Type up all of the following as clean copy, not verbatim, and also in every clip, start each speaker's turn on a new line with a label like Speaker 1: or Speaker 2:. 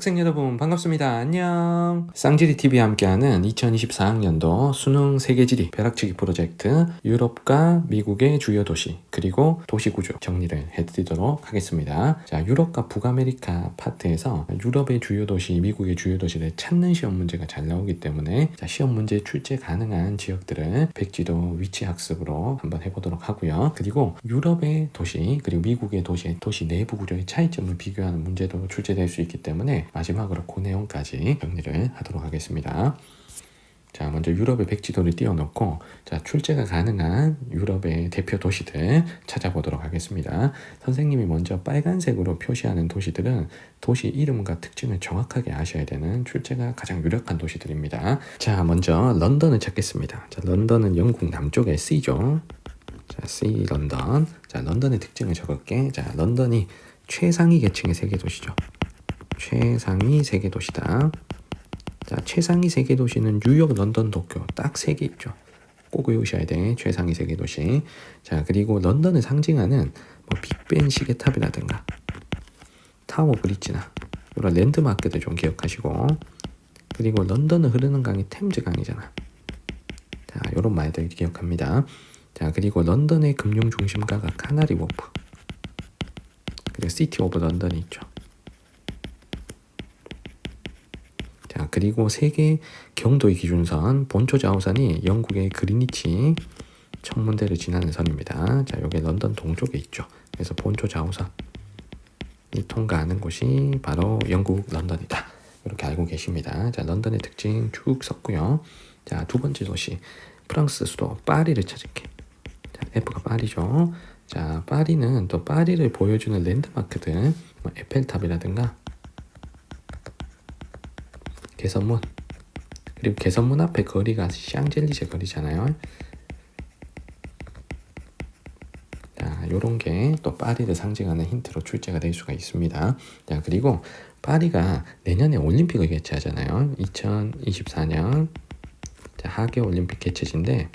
Speaker 1: 학생 여러분 반갑습니다. 안녕. 쌍지리TV와 함께하는 2024학년도 수능 세계지리 벼락치기 프로젝트 유럽과 미국의 주요 도시 그리고 도시구조 정리를 해드리도록 하겠습니다. 자, 유럽과 북아메리카 파트에서 유럽의 주요 도시, 미국의 주요 도시를 찾는 시험 문제가 잘 나오기 때문에 자, 시험 문제 출제 가능한 지역들을 백지도 위치 학습으로 한번 해보도록 하고요. 그리고 유럽의 도시 그리고 미국의 도시 내부 구조의 차이점을 비교하는 문제도 출제될 수 있기 때문에 마지막으로 그 내용까지 정리를 하도록 하겠습니다. 자, 먼저 유럽의 백지도를 띄워놓고 자, 출제가 가능한 유럽의 대표 도시들 찾아보도록 하겠습니다. 선생님이 먼저 빨간색으로 표시하는 도시들은 도시 이름과 특징을 정확하게 아셔야 되는 출제가 가장 유력한 도시들입니다. 자, 먼저 런던을 찾겠습니다. 자, 런던은 영국 남쪽의 C죠. 자, C 런던. 자, 런던의 특징을 적을게. 자, 런던이 최상위 계층의 세계 도시죠. 최상위 세계 도시다. 자, 최상위 세계 도시는 뉴욕, 런던, 도쿄 딱 3개 있죠. 꼭 외우셔야 돼. 최상위 세계 도시. 자, 그리고 런던을 상징하는 빅벤 시계탑이라든가 타워 브릿지나 이런 랜드마크들 좀 기억하시고, 그리고 런던을 흐르는 강이 템즈 강이잖아. 자, 이런 말들 기억합니다. 자, 그리고 런던의 금융 중심가가 카나리 워프, 그리고 시티 오브 런던이 있죠. 자, 그리고 세계 경도의 기준선 본초 좌우선이 영국의 그리니치 천문대를 지나는 선입니다. 자, 여기 런던 동쪽에 있죠. 그래서 본초 좌우선이 통과하는 곳이 바로 영국 런던이다. 이렇게 알고 계십니다. 자, 런던의 특징 쭉 썼고요. 자, 두 번째 도시 프랑스 수도 파리를 찾을게. 자, F가 파리죠. 자, 파리는 또 파리를 보여주는 랜드마크들 에펠탑이라든가 개선문, 그리고 개선문 앞에 거리가 샹젤리제 거리잖아요. 자, 요런 게 또 파리를 상징하는 힌트로 출제가 될 수가 있습니다. 자, 그리고 파리가 내년에 올림픽을 개최하잖아요. 2024년 자, 하계 올림픽 개최지인데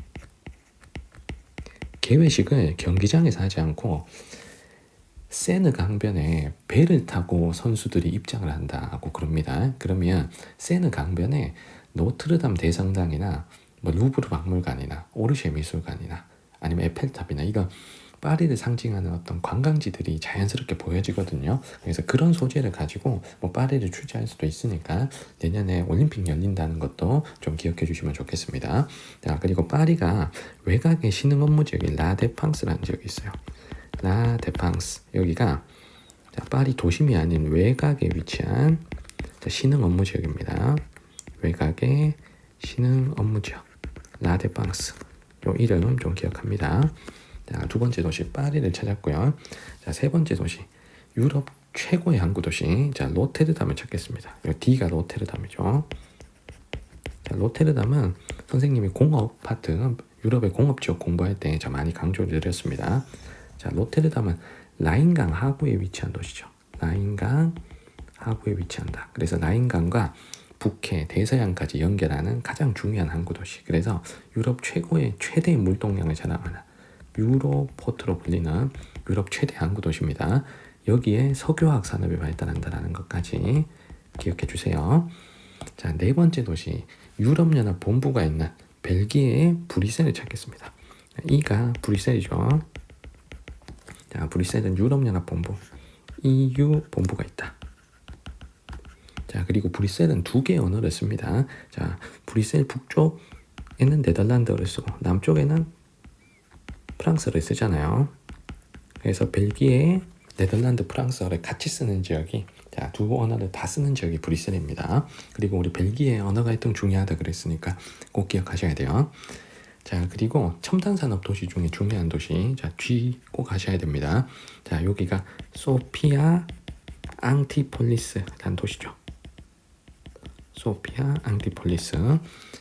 Speaker 1: 개회식을 경기장에서 하지 않고 세느 강변에 배를 타고 선수들이 입장을 한다고 그럽니다. 그러면 세느 강변에 노트르담 대성당이나 루브르 박물관이나 오르쉐 미술관이나 아니면 에펠탑이나 이런 파리를 상징하는 어떤 관광지들이 자연스럽게 보여지거든요. 그래서 그런 소재를 가지고 파리를 출제할 수도 있으니까 내년에 올림픽 열린다는 것도 좀 기억해 주시면 좋겠습니다. 자, 그리고 파리가 외곽의 신흥 업무 지역이 라데팡스라는 지역이 있어요. 라데팡스, 여기가 자, 파리 도심이 아닌 외곽에 위치한 자, 신흥 업무 지역입니다. 외곽의 신흥 업무 지역 라데팡스, 요 이름 좀 기억합니다. 자, 두 번째 도시 파리를 찾았고요. 자, 세 번째 도시 유럽 최고의 항구 도시 자, 로테르담을 찾겠습니다. 요 D가 로테르담이죠. 자, 로테르담은 선생님이 공업 파트 유럽의 공업 지역 공부할 때 많이 강조를 드렸습니다. 자, 로테르담은 라인강 하구에 위치한 도시죠. 라인강 하구에 위치한다. 그래서 라인강과 북해, 대서양까지 연결하는 가장 중요한 항구 도시. 그래서 유럽 최고의 최대의 물동량을 자랑하는 유로포트로 불리는 유럽 최대 항구 도시입니다. 여기에 석유화학 산업이 발달한다는 것까지 기억해 주세요. 자, 네 번째 도시 유럽연합 본부가 있는 벨기에의 브뤼셀을 찾겠습니다. E가 브뤼셀이죠. 자, 브뤼셀은 유럽연합 본부, EU 본부가 있다. 자, 그리고 브뤼셀은 두 개의 언어를 씁니다. 자, 브뤼셀 북쪽에는 네덜란드어를 쓰고 남쪽에는 프랑스어를 쓰잖아요. 그래서 벨기에, 네덜란드, 프랑스어를 같이 쓰는 지역이 자, 두 언어를 다 쓰는 지역이 브뤼셀입니다. 그리고 우리 벨기에 언어 갈등 중요하다 그랬으니까 꼭 기억하셔야 돼요. 자, 그리고 첨단 산업 도시 중에 중요한 도시 자, G 꼭 하셔야 됩니다. 자, 여기가 소피아 앙티폴리스라는 도시죠. 소피아 앙티폴리스.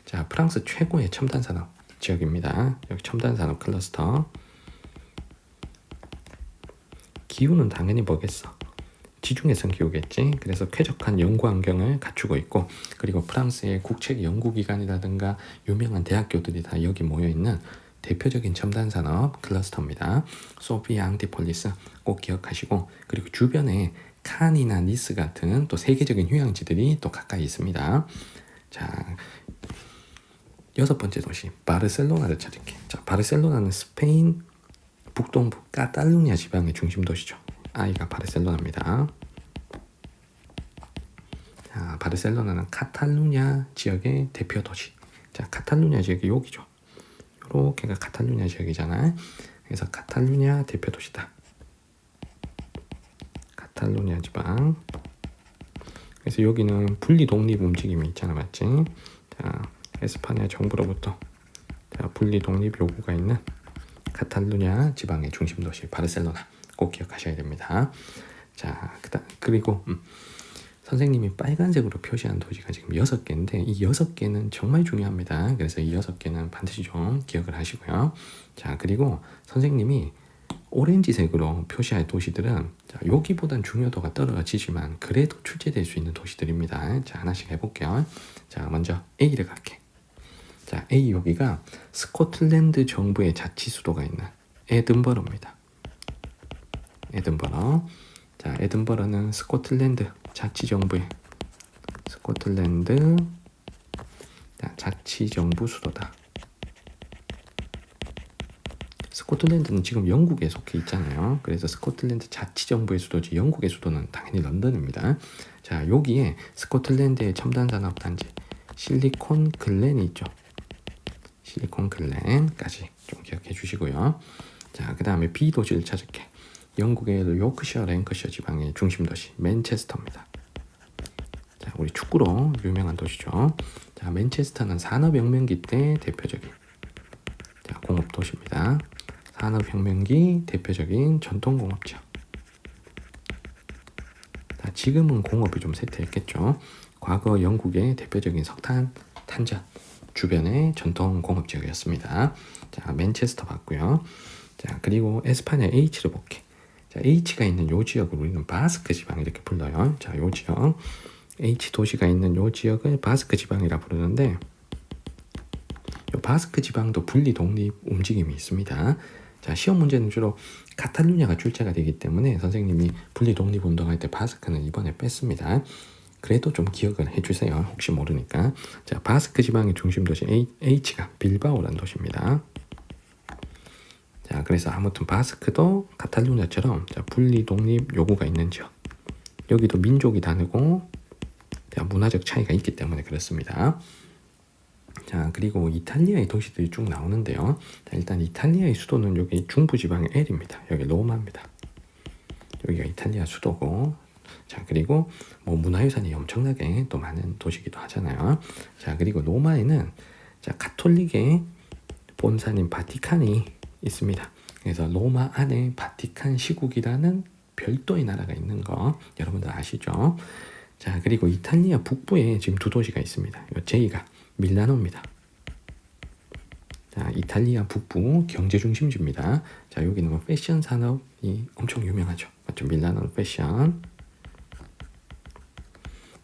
Speaker 1: 자, 프랑스 최고의 첨단 산업 지역입니다. 여기 첨단 산업 클러스터. 기후는 당연히 뭐겠어? 지중해성 기후겠지. 그래서 쾌적한 연구 환경을 갖추고 있고, 그리고 프랑스의 국책 연구기관이라든가 유명한 대학교들이 다 여기 모여있는 대표적인 첨단 산업 클러스터입니다. 소피아 앙티폴리스 꼭 기억하시고, 그리고 주변에 칸이나 니스 같은 또 세계적인 휴양지들이 또 가까이 있습니다. 자, 6번째 도시 바르셀로나를 찾을게. 자, 바르셀로나는 스페인 북동부 카탈루냐 지방의 중심 도시죠. I가 바르셀로나입니다. 자, 바르셀로나는 카탈루냐 지역의 대표 도시. 자, 카탈루냐 지역이 여기죠. 요렇게가 카탈루냐 지역이잖아요. 그래서 카탈루냐 대표 도시다. 카탈루냐 지방. 그래서 여기는 분리 독립 움직임이 있잖아, 맞지? 자, 에스파냐 정부로부터 분리 독립 요구가 있는 카탈루냐 지방의 중심 도시 바르셀로나 꼭 기억하셔야 됩니다. 자, 그리고 선생님이 빨간색으로 표시한 도시가 지금 6개인데 이 6개는 정말 중요합니다. 그래서 이 6개는 반드시 좀 기억을 하시고요. 자, 그리고 선생님이 오렌지색으로 표시할 도시들은 자, 여기보단 중요도가 떨어지지만 그래도 출제될 수 있는 도시들입니다. 자, 하나씩 해볼게요. 자, 먼저 A를 갈게. 자, A 여기가 스코틀랜드 정부의 자치 수도가 있는 에든버러입니다. 에든버러. 자, 에든버러는 스코틀랜드 자치 정부의 스코틀랜드 자치 정부 수도다. 스코틀랜드는 지금 영국에 속해 있잖아요. 그래서 스코틀랜드 자치 정부의 수도지 영국의 수도는 당연히 런던입니다. 자, 여기에 스코틀랜드의 첨단 산업 단지 실리콘 글렌이 있죠. 실리콘 글렌까지 좀 기억해 주시고요. 자, 그 다음에 B 도시를 찾을게. 영국의 요크셔 랭커셔 지방의 중심 도시 맨체스터입니다. 자, 우리 축구로 유명한 도시죠. 자, 맨체스터는 산업혁명기 때 대표적인 자, 공업 도시입니다. 산업혁명기 대표적인 전통공업 지역. 자, 지금은 공업이 좀 쇠퇴했겠죠. 과거 영국의 대표적인 석탄, 탄전 주변의 전통공업 지역이었습니다. 자, 맨체스터 봤고요. 자, 그리고 에스파냐 H를 볼게. 자, H가 있는 요 지역을 우리는 바스크 지방 이렇게 불러요. 자, 요 지역 H 도시가 있는 요 지역을 바스크 지방이라 부르는데 요 바스크 지방도 분리 독립 움직임이 있습니다. 자, 시험 문제는 주로 카탈루냐가 출제가 되기 때문에 선생님이 분리 독립 운동할 때 바스크는 이번에 뺐습니다. 그래도 좀 기억을 해주세요. 혹시 모르니까. 자, 바스크 지방의 중심 도시 H가 빌바오라는 도시입니다. 자, 그래서 아무튼 바스크도 카탈루냐처럼 자, 분리 독립 요구가 있는 지역. 여기도 민족이 다르고 자, 문화적 차이가 있기 때문에 그렇습니다. 자, 그리고 이탈리아의 도시들이 쭉 나오는데요. 자, 일단 이탈리아의 수도는 여기 중부지방의 L입니다. 여기 로마입니다. 여기가 이탈리아 수도고, 자, 그리고 뭐 문화유산이 엄청나게 또 많은 도시기도 하잖아요. 자, 그리고 로마에는 자, 가톨릭의 본사인 바티칸이 있습니다. 그래서 로마 안에 바티칸 시국이라는 별도의 나라가 있는 거 여러분들 아시죠? 자, 그리고 이탈리아 북부에 지금 두 도시가 있습니다. 요 J가 밀라노입니다. 자, 이탈리아 북부 경제 중심지입니다. 자, 여기는 뭐 패션 산업이 엄청 유명하죠. 맞죠? 밀라노 패션.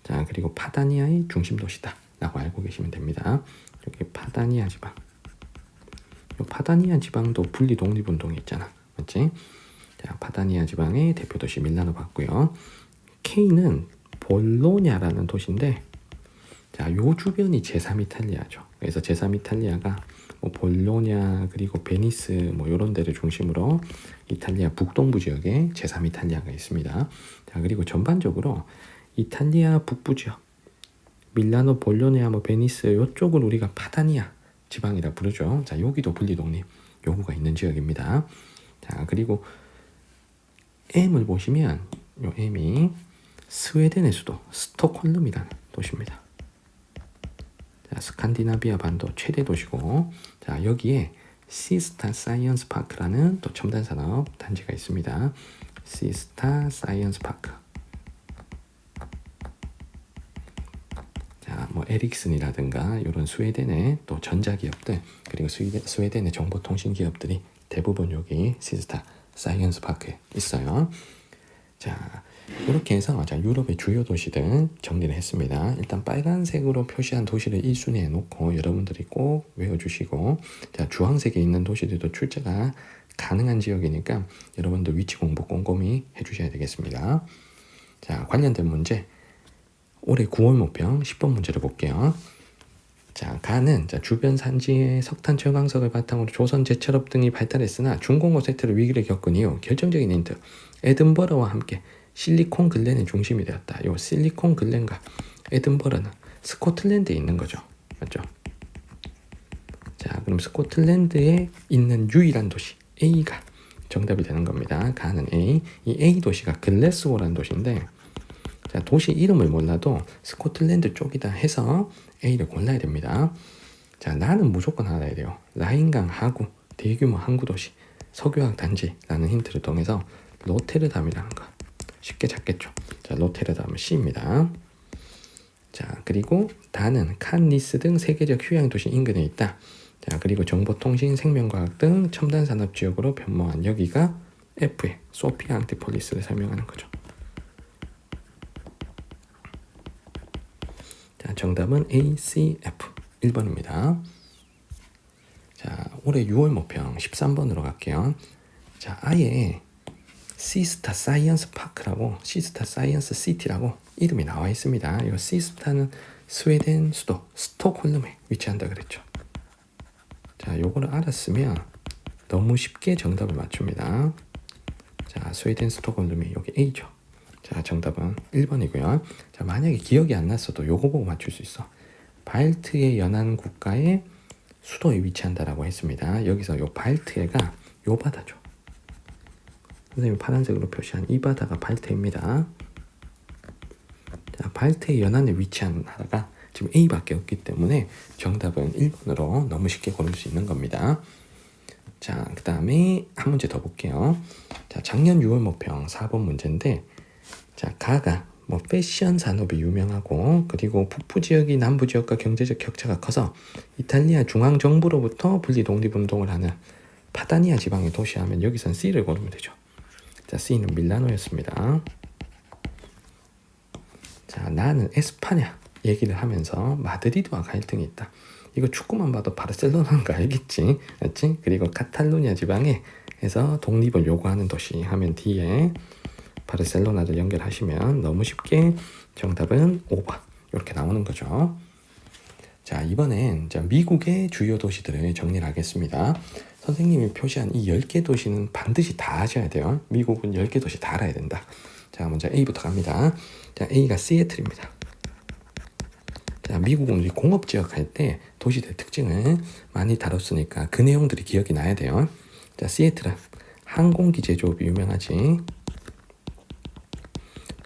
Speaker 1: 자, 그리고 파다니아의 중심 도시다 라고 알고 계시면 됩니다. 여기 파다니아 지방. 요 파다니아 지방도 분리 독립 운동이 있잖아. 맞지? 자, 파다니아 지방의 대표 도시 밀라노 봤고요. K는 볼로냐라는 도시인데 자, 요 주변이 제3이탈리아죠. 그래서 제3이탈리아가 뭐 볼로냐 그리고 베니스 뭐 이런 데를 중심으로 이탈리아 북동부 지역에 제3이탈리아가 있습니다. 자, 그리고 전반적으로 이탈리아 북부 지역 밀라노, 볼로냐, 뭐 베니스 이쪽을 우리가 파다니아 지방이라 부르죠. 자, 여기도 분리 독립 요구가 있는 지역입니다. 자, 그리고 M을 보시면 요 M이 스웨덴의 수도 스톡홀름이라는 도시입니다. 자, 스칸디나비아 반도 최대 도시고, 자, 여기에 시스타 사이언스 파크라는 또 첨단 산업 단지가 있습니다. 시스타 사이언스 파크. 자, 뭐 에릭슨이라든가 이런 스웨덴의 또 전자기업들 그리고 스웨덴의 정보통신 기업들이 대부분 여기 시스타 사이언스 파크에 있어요. 자, 이렇게 해서 자, 유럽의 주요 도시들 정리를 했습니다. 일단 빨간색으로 표시한 도시를 1순위에 놓고 여러분들이 꼭 외워주시고, 자, 주황색에 있는 도시들도 출제가 가능한 지역이니까 여러분들 위치 공부 꼼꼼히 해주셔야 되겠습니다. 자, 관련된 문제. 올해 9월 모평 10번 문제를 볼게요. 자, 가는 주변 산지의 석탄 철광석을 바탕으로 조선 제철업 등이 발달했으나 중공업 섹터를 위기를 겪은 이후 결정적인 힌트. 에든버러와 함께 실리콘 글렌의 중심이 되었다. 요 실리콘 글렌과 에든버러는 스코틀랜드에 있는 거죠. 맞죠? 자, 그럼 스코틀랜드에 있는 유일한 도시 A가 정답이 되는 겁니다. 가는 A. 이 A 도시가 글래스고라는 도시인데, 자, 도시 이름을 몰라도 스코틀랜드 쪽이다 해서 A를 골라야 됩니다. 자, 나는 무조건 알아야 돼요. 라인강 하구, 대규모 항구도시, 석유화학 단지라는 힌트를 통해서 로테르담이라는 거 쉽게 찾겠죠. 자, 로테르담은 C입니다. 자, 그리고 다는 칸, 니스 등 세계적 휴양 도시 인근에 있다. 자, 그리고 정보통신, 생명과학 등 첨단 산업 지역으로 변모한 여기가 F의 소피아 앙티폴리스를 설명하는 거죠. 자, 정답은 A, C, F 1번입니다. 자, 올해 6월 모평 13번으로 갈게요. 자, 아예 시스타 사이언스 파크라고, 시스타 사이언스 시티라고 이름이 나와 있습니다. 이 시스타는 스웨덴 수도 스톡홀름에 위치한다 그랬죠. 자, 요거를 알았으면 너무 쉽게 정답을 맞춥니다. 자, 스웨덴 스톡홀름이 여기 A죠. 자, 정답은 1번이고요. 자, 만약에 기억이 안 났어도 요거 보고 맞출 수 있어. 발트해 연안 국가의 수도에 위치한다라고 했습니다. 여기서 요 발트해가 요 바다죠. 선생님이 파란색으로 표시한 이 바다가 발트해입니다. 자, 발트해 연안에 위치한 나라가 지금 A밖에 없기 때문에 정답은 1번으로 너무 쉽게 고를 수 있는 겁니다. 자, 그 다음에 한 문제 더 볼게요. 자, 작년 6월 모평 4번 문제인데, 자, 가가 패션 산업이 유명하고, 그리고 북부 지역이 남부 지역과 경제적 격차가 커서 이탈리아 중앙 정부로부터 분리 독립운동을 하는 파다니아 지방의 도시하면 여기선 C를 고르면 되죠. 자, C는 밀라노였습니다. 자, 나는 에스파냐 얘기를 하면서 마드리드와 갈등이 있다. 이거 축구만 봐도 바르셀로나인 거 알겠지? 맞지? 그리고 카탈루냐 지방에서 독립을 요구하는 도시 하면 D에 바르셀로나를 연결하시면 너무 쉽게 정답은 5번 이렇게 나오는 거죠. 자, 이번엔 미국의 주요 도시들을 정리를 하겠습니다. 선생님이 표시한 이 10개 도시는 반드시 다 아셔야 돼요. 미국은 10개 도시 다 알아야 된다. 자, 먼저 A부터 갑니다. 자, A가 시애틀입니다. 자, 미국은 우리 공업지역 할 때 도시들 특징을 많이 다뤘으니까 그 내용들이 기억이 나야 돼요. 자, 시애틀은 항공기 제조업이 유명하지.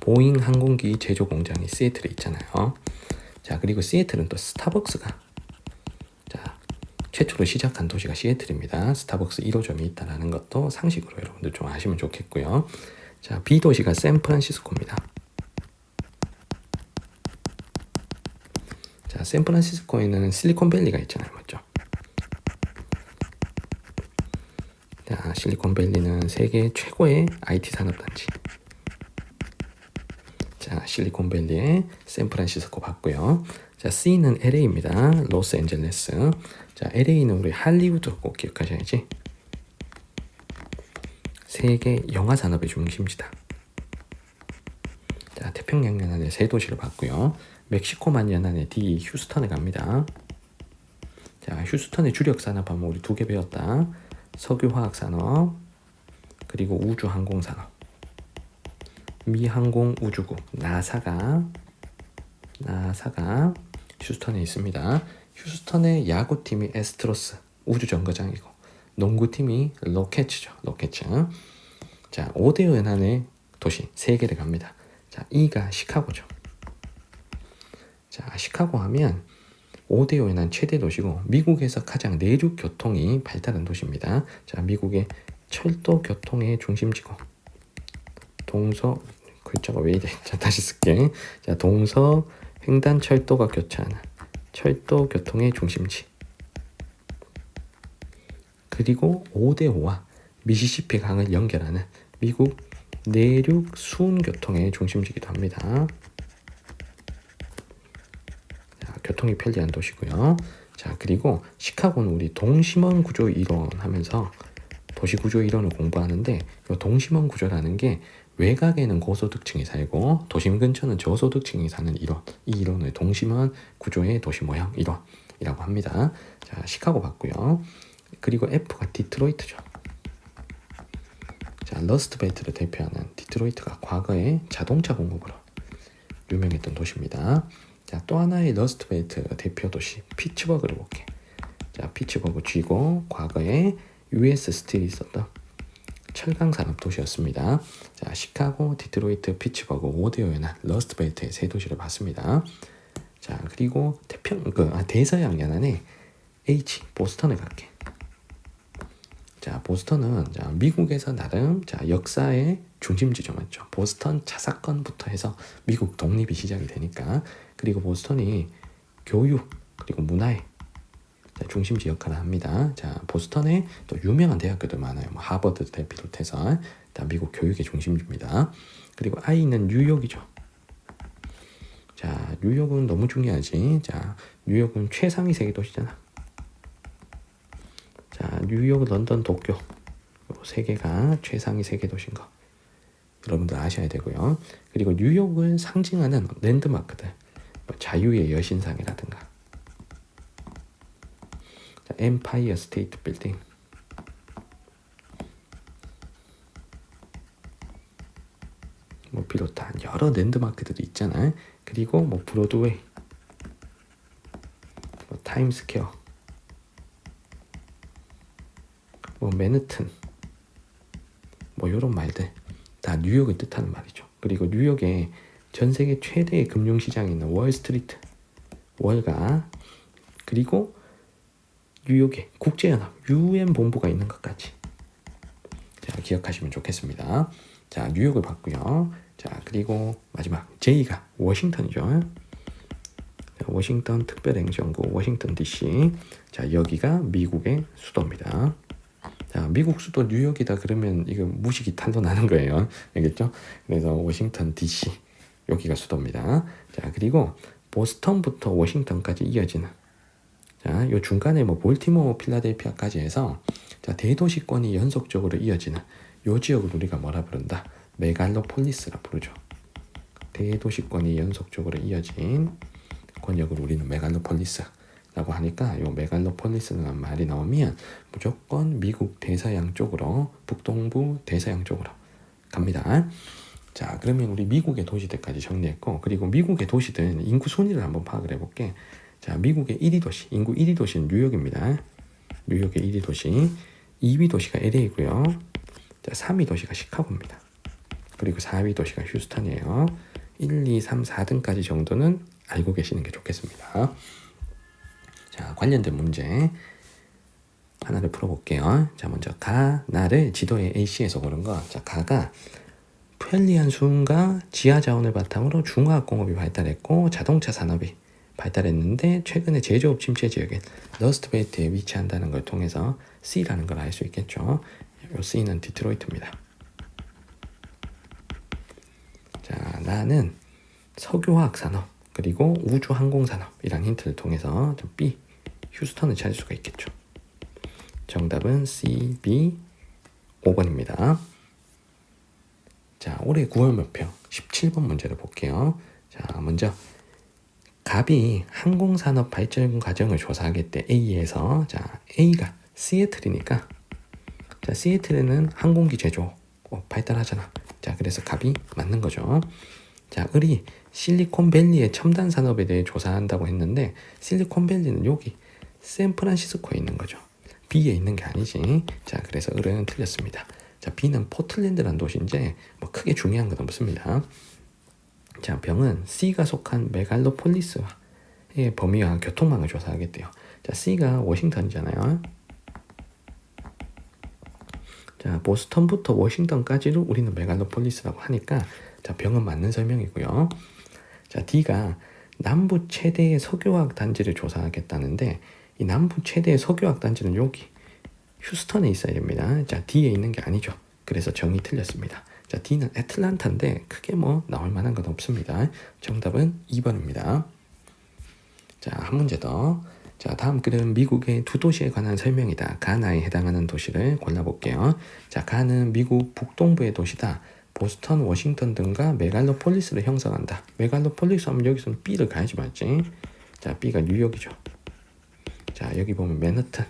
Speaker 1: 보잉 항공기 제조 공장이 시애틀에 있잖아요. 자, 그리고 시애틀은 또 스타벅스가 최초로 시작한 도시가 시애틀입니다. 스타벅스 1호점이 있다는 것도 상식으로 여러분들 좀 아시면 좋겠고요. 자, B 도시가 샌프란시스코입니다. 자, 샌프란시스코에는 실리콘밸리가 있잖아요. 맞죠? 자, 실리콘밸리는 세계 최고의 IT 산업단지. 자, 실리콘밸리에 샌프란시스코 봤고요. 자, C는 LA입니다. 로스앤젤레스. 자, LA는 우리 할리우드 꼭 기억하셔야지. 세계 영화 산업의 중심지다. 자, 태평양 연안의 세 도시를 봤고요. 멕시코만 연안의 D 휴스턴에 갑니다. 자, 휴스턴의 주력 산업 하면 우리 2개 배웠다. 석유화학 산업 그리고 우주항공 산업. 미 항공우주국 나사가 휴스턴에 있습니다. 휴스턴의 야구팀이 애스트로스 우주정거장이고, 농구팀이 로켓츠죠. 로켓츠. 자, 5대 연안의 도시 3개를 갑니다. 자, E가 시카고죠. 자, 시카고 하면 5대 연안 최대 도시고 미국에서 가장 내륙 교통이 발달한 도시입니다. 자, 미국의 철도 교통의 중심지고, 동서 글자가 왜 이래? 자, 다시 쓸게. 자, 동서 횡단 철도가 교차하는 철도 교통의 중심지. 그리고 5대5와 미시시피 강을 연결하는 미국 내륙 수운 교통의 중심지기도 합니다. 자, 교통이 편리한 도시고요. 자, 그리고 시카고는 우리 동심원 구조 이론 하면서 도시 구조 이론을 공부하는데, 이 동심원 구조라는 게 외곽에는 고소득층이 살고 도심 근처는 저소득층이 사는 이론. 이 이론을 동심원 구조의 도시 모형 이론이라고 합니다. 자, 시카고 봤고요. 그리고 F가 디트로이트죠. 자, 러스트벨트를 대표하는 디트로이트가 과거에 자동차 공업으로 유명했던 도시입니다. 자, 또 하나의 러스트벨트 대표 도시 피츠버그를 볼게. 자, 피츠버그 쥐고 과거에 US 스틸이 있었던 철강 산업 도시였습니다. 자, 시카고, 디트로이트, 피츠버그, 오데오연한 러스트벨트의 세 도시를 봤습니다. 자, 그리고 대서양 연안에 H 보스턴을 갈게. 자, 보스턴은 미국에서 나름 역사의 중심지점이었죠. 보스턴 차사건부터 해서 미국 독립이 시작이 되니까. 그리고 보스턴이 교육 그리고 문화의 중심지 역할을 합니다. 자, 보스턴에 또 유명한 대학교들 많아요. 뭐 하버드를 비롯해서 미국 교육의 중심지입니다. 그리고 I는 뉴욕이죠. 자, 뉴욕은 너무 중요하지. 자, 뉴욕은 최상위 세계 도시잖아. 자, 뉴욕, 런던, 도쿄 세 개가 최상위 세계 도시인 거 여러분들 아셔야 되고요. 그리고 뉴욕을 상징하는 랜드마크들, 뭐 자유의 여신상이라든가, 자, 엠파이어 스테이트 빌딩, 뭐 비롯한 여러 랜드마크들이 있잖아요. 그리고 뭐 브로드웨이, 뭐 타임스퀘어, 뭐 맨해튼, 뭐 이런 말들 다 뉴욕을 뜻하는 말이죠. 그리고 뉴욕에 전 세계 최대의 금융시장이 있는 월스트리트, 월가, 그리고 뉴욕에 국제연합 UN 본부가 있는 것까지 자, 기억하시면 좋겠습니다. 자, 뉴욕을 봤고요. 자, 그리고 마지막 J가 워싱턴이죠. 자, 워싱턴 특별행정구 워싱턴 DC. 자, 여기가 미국의 수도입니다. 자, 미국 수도 뉴욕이다 그러면 이거 무식이 탄로나는 거예요. 알겠죠? 그래서 워싱턴 DC 여기가 수도입니다. 자, 그리고 보스턴부터 워싱턴까지 이어지는 자, 요 중간에 뭐 볼티모어, 필라델피아까지 해서 자, 대도시권이 연속적으로 이어지는 요 지역을 우리가 뭐라 부른다? 메갈로폴리스라 부르죠. 대도시권이 연속적으로 이어진 권역을 우리는 메갈로폴리스라고 하니까 요 메갈로폴리스라는 말이 나오면 무조건 미국 대서양 쪽으로, 북동부 대서양 쪽으로 갑니다. 자, 그러면 우리 미국의 도시들까지 정리했고, 그리고 미국의 도시들 인구 순위를 한번 파악을 해볼게. 자, 미국의 1위 도시, 인구 1위 도시는 뉴욕입니다. 뉴욕의 1위 도시, 2위 도시가 LA고요. 자, 3위 도시가 시카고입니다. 그리고 4위 도시가 휴스턴이에요. 1, 2, 3, 4등까지 정도는 알고 계시는 게 좋겠습니다. 자, 관련된 문제 하나를 풀어볼게요. 자, 먼저 가나를 지도에 AC에서 고른 거. 자, 가가 편리한 수은과 지하 자원을 바탕으로 중화학공업이 발달했고 자동차 산업이 발달했는데 최근에 제조업 침체 지역인 러스트벨트에 위치한다는 걸 통해서 C라는 걸 알 수 있겠죠. 이 C는 디트로이트입니다. 자, 나는 석유화학 산업 그리고 우주항공 산업이란 힌트를 통해서 좀 B, 휴스턴을 찾을 수가 있겠죠. 정답은 C, B, 5번입니다. 자, 올해 9월 목표 17번 문제를 볼게요. 자, 먼저 갑이 항공산업 발전 과정을 조사하겠대. A에서 자, A가 시애틀이니까 자, 시애틀에는 항공기 제조 발달하잖아. 자, 그래서 갑이 맞는 거죠. 자, 을이 실리콘밸리의 첨단 산업에 대해 조사한다고 했는데 실리콘밸리는 여기 샌프란시스코에 있는 거죠. B에 있는 게 아니지. 자, 그래서 을은 틀렸습니다. 자, B는 포틀랜드라는 도시인데 뭐 크게 중요한 건 없습니다. 자, 병은 C가 속한 메갈로폴리스의 범위와 교통망을 조사하겠대요. 자, C가 워싱턴이잖아요. 자, 보스턴부터 워싱턴까지를 우리는 메갈로폴리스라고 하니까 자, 병은 맞는 설명이고요. 자, D가 남부 최대의 석유화학 단지를 조사하겠다는데 이 남부 최대의 석유화학 단지는 여기 휴스턴에 있어야 됩니다. 자, D에 있는 게 아니죠. 그래서 정이 틀렸습니다. 자, D는 애틀란타인데 크게 뭐 나올 만한 건 없습니다. 정답은 2번입니다. 자, 한 문제 더. 자, 다음 글은 미국의 두 도시에 관한 설명이다. 가나에 해당하는 도시를 골라볼게요. 자, 가는 미국 북동부의 도시다. 보스턴, 워싱턴 등과 메갈로폴리스를 형성한다. 메갈로폴리스 하면 여기서는 B를 가야지 맞지? 자, B가 뉴욕이죠. 자, 여기 보면 맨하탄,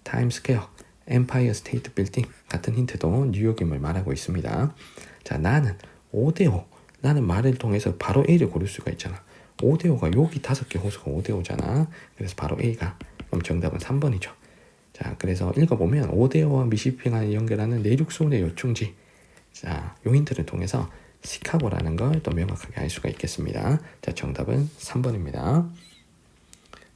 Speaker 1: 타임스퀘어, 엠파이어 스테이트 빌딩 같은 힌트도 뉴욕임을 말하고 있습니다. 자, 나는 5대5 나는 말을 통해서 바로 A를 고를 수가 있잖아. 5대5가 여기 5개 호수가 5대5잖아. 그래서 바로 A가. 그럼 정답은 3번이죠. 자, 그래서 읽어보면 5대5와 미시피간을 연결하는 내륙수운의 요충지. 자, 요 힌트를 통해서 시카고라는 걸 또 명확하게 알 수가 있겠습니다. 자, 정답은 3번입니다.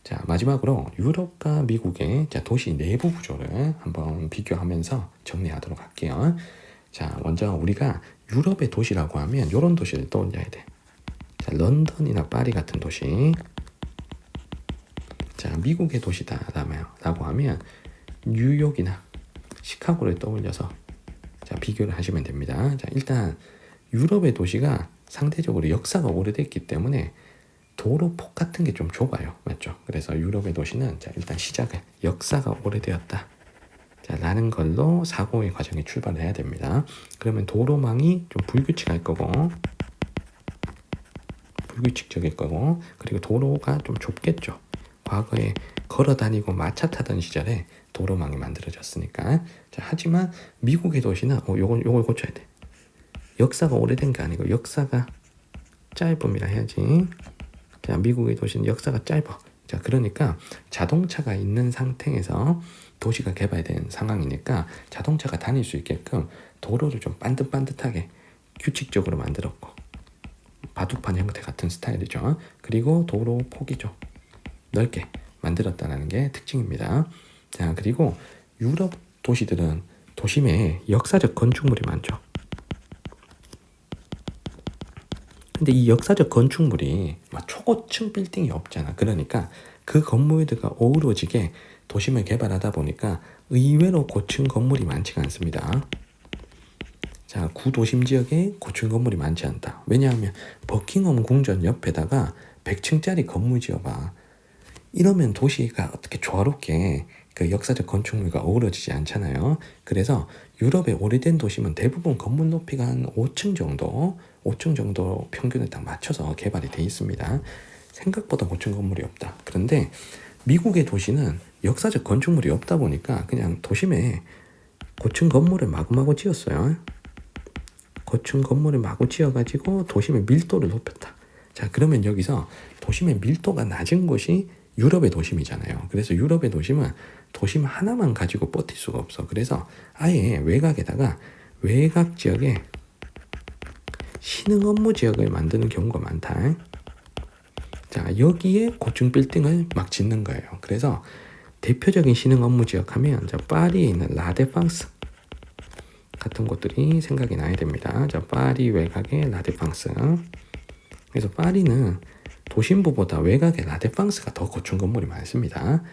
Speaker 1: 자, 마지막으로 유럽과 미국의 도시 내부 구조를 한번 비교하면서 정리하도록 할게요. 자, 먼저 우리가 유럽의 도시라고 하면 이런 도시를 떠올려야 돼. 자, 런던이나 파리 같은 도시. 자, 미국의 도시다라고 하면 뉴욕이나 시카고를 떠올려서 자, 비교를 하시면 됩니다. 자, 일단 유럽의 도시가 상대적으로 역사가 오래됐기 때문에 도로폭 같은 게 좀 좁아요. 맞죠? 그래서 유럽의 도시는 자, 일단 시작은 역사가 오래되었다. 자, 라는 걸로 사고의 과정에 출발을 해야 됩니다. 그러면 도로망이 좀 불규칙할 거고, 불규칙적일 거고, 그리고 도로가 좀 좁겠죠. 과거에 걸어 다니고 마차 타던 시절에 도로망이 만들어졌으니까. 자, 하지만 미국의 도시는 요걸 고쳐야 돼. 역사가 오래된 게 아니고 역사가 짧음이라 해야지. 자, 미국의 도시는 역사가 짧아. 자, 그러니까 자동차가 있는 상태에서 도시가 개발된 상황이니까 자동차가 다닐 수 있게끔 도로를 좀 반듯반듯하게 규칙적으로 만들었고, 바둑판 형태 같은 스타일이죠. 그리고 도로 폭이 좀 넓게 만들었다는 게 특징입니다. 자, 그리고 유럽 도시들은 도심에 역사적 건축물이 많죠. 근데 이 역사적 건축물이 초고층 빌딩이 없잖아. 그러니까 그 건물들과 어우러지게 도심을 개발하다 보니까 의외로 고층 건물이 많지가 않습니다. 자, 구도심 지역에 고층 건물이 많지 않다. 왜냐하면 버킹엄 궁전 옆에다가 100층짜리 건물 지어봐. 이러면 도시가 어떻게 조화롭게 그 역사적 건축물과 어우러지지 않잖아요. 그래서 유럽의 오래된 도심은 대부분 건물 높이가 한 5층 정도 평균을 딱 맞춰서 개발이 돼 있습니다. 생각보다 고층 건물이 없다. 그런데 미국의 도시는 역사적 건축물이 없다 보니까 그냥 도심에 고층 건물을 마구마구 지었어요. 고층 건물을 마구 지어가지고 도심의 밀도를 높였다. 자, 그러면 여기서 도심의 밀도가 낮은 곳이 유럽의 도심이잖아요. 그래서 유럽의 도심은 도심 하나만 가지고 버틸 수가 없어. 그래서 아예 외곽에다가 외곽 지역에 신흥 업무 지역을 만드는 경우가 많다. 자, 여기에 고층 빌딩을 막 짓는 거예요. 그래서 대표적인 신흥 업무 지역 하면 파리에 있는 라데팡스 같은 곳들이 생각이 나야 됩니다. 자, 파리 외곽의 라데팡스. 그래서 파리는 도심부보다 외곽의 라데팡스가 더 고층 건물이 많습니다.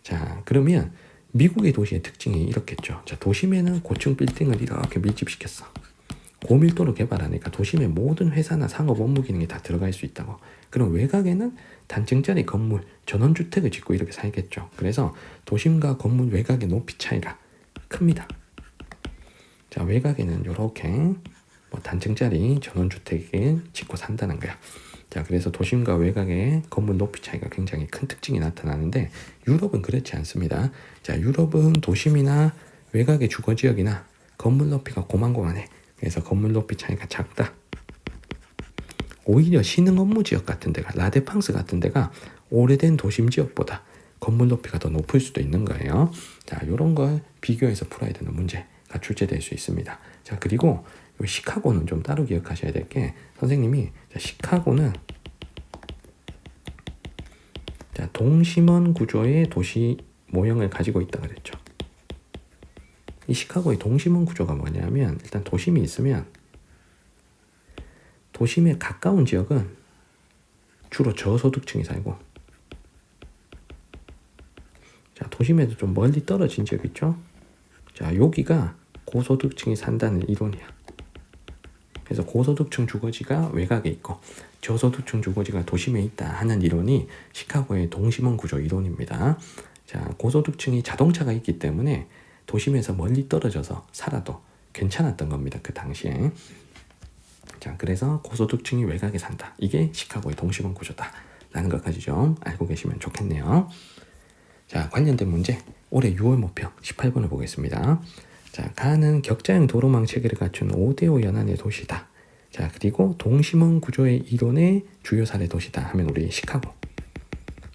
Speaker 1: 자, 그러면 미국의 도시의 특징이 이렇겠죠. 자, 도심에는 고층 빌딩을 이렇게 밀집시켰어. 고밀도로 개발하니까 도심의 모든 회사나 상업 업무 기능이 다 들어갈 수 있다고. 그럼 외곽에는 단층짜리 건물, 전원주택을 짓고 이렇게 살겠죠. 그래서 도심과 건물 외곽의 높이 차이가 큽니다. 자, 외곽에는 이렇게 단층짜리 전원주택을 짓고 산다는 거야. 자, 그래서 도심과 외곽의 건물 높이 차이가 굉장히 큰 특징이 나타나는데 유럽은 그렇지 않습니다. 자, 유럽은 도심이나 외곽의 주거지역이나 건물 높이가 고만고만해. 그래서 건물 높이 차이가 작다. 오히려 신흥 업무 지역 같은 데가, 라데팡스 같은 데가 오래된 도심 지역보다 건물 높이가 더 높을 수도 있는 거예요. 자, 이런 걸 비교해서 풀어야 되는 문제가 출제될 수 있습니다. 자, 그리고 시카고는 좀 따로 기억하셔야 될 게, 선생님이 시카고는 동심원 구조의 도시 모형을 가지고 있다 그랬죠. 이 시카고의 동심원 구조가 뭐냐면, 일단 도심이 있으면 도심에 가까운 지역은 주로 저소득층이 살고, 자, 도심에도 좀 멀리 떨어진 지역 있죠. 자, 여기가 고소득층이 산다는 이론이야. 그래서 고소득층 주거지가 외곽에 있고 저소득층 주거지가 도심에 있다 하는 이론이 시카고의 동심원 구조 이론입니다. 자, 고소득층이 자동차가 있기 때문에 도심에서 멀리 떨어져서 살아도 괜찮았던 겁니다. 그 당시에. 자, 그래서 고소득층이 외곽에 산다. 이게 시카고의 동심원 구조다. 라는 것까지 좀 알고 계시면 좋겠네요. 자, 관련된 문제 올해 6월 모평 18번을 보겠습니다. 자, 가는 격자형 도로망 체계를 갖춘 5대5 연안의 도시다. 자, 그리고 동심원 구조의 이론의 주요 사례 도시다 하면 우리 시카고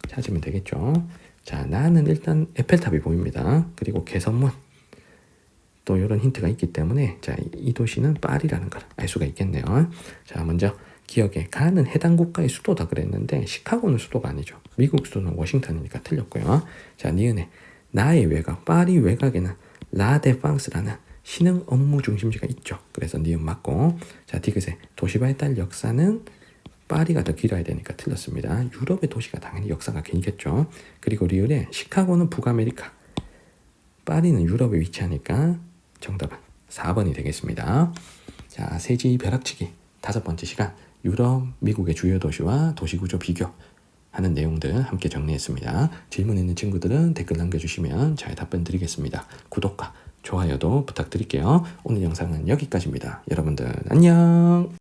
Speaker 1: 찾으면 되겠죠. 자, 나는 일단 에펠탑이 보입니다. 그리고 개선문 또 이런 힌트가 있기 때문에 자, 이 도시는 파리라는 걸 알 수가 있겠네요. 자, 먼저 기억에 가는 해당 국가의 수도다 그랬는데 시카고는 수도가 아니죠. 미국 수도는 워싱턴이니까 틀렸고요. 자, 니은에 나의 외곽, 파리 외곽에는 라데팡스라는 신흥 업무 중심지가 있죠. 그래서 니은 맞고, 자, 디귿에 도시 발달 역사는 파리가 더 길어야 되니까 틀렸습니다. 유럽의 도시가 당연히 역사가 길겠죠. 그리고 리을에 시카고는 북아메리카, 파리는 유럽에 위치하니까 정답은 4번이 되겠습니다. 자, 세지 벼락치기 5번째 시간 유럽, 미국의 주요 도시와 도시구조 비교하는 내용들 함께 정리했습니다. 질문 있는 친구들은 댓글 남겨주시면 잘 답변 드리겠습니다. 구독과 좋아요도 부탁드릴게요. 오늘 영상은 여기까지입니다. 여러분들 안녕.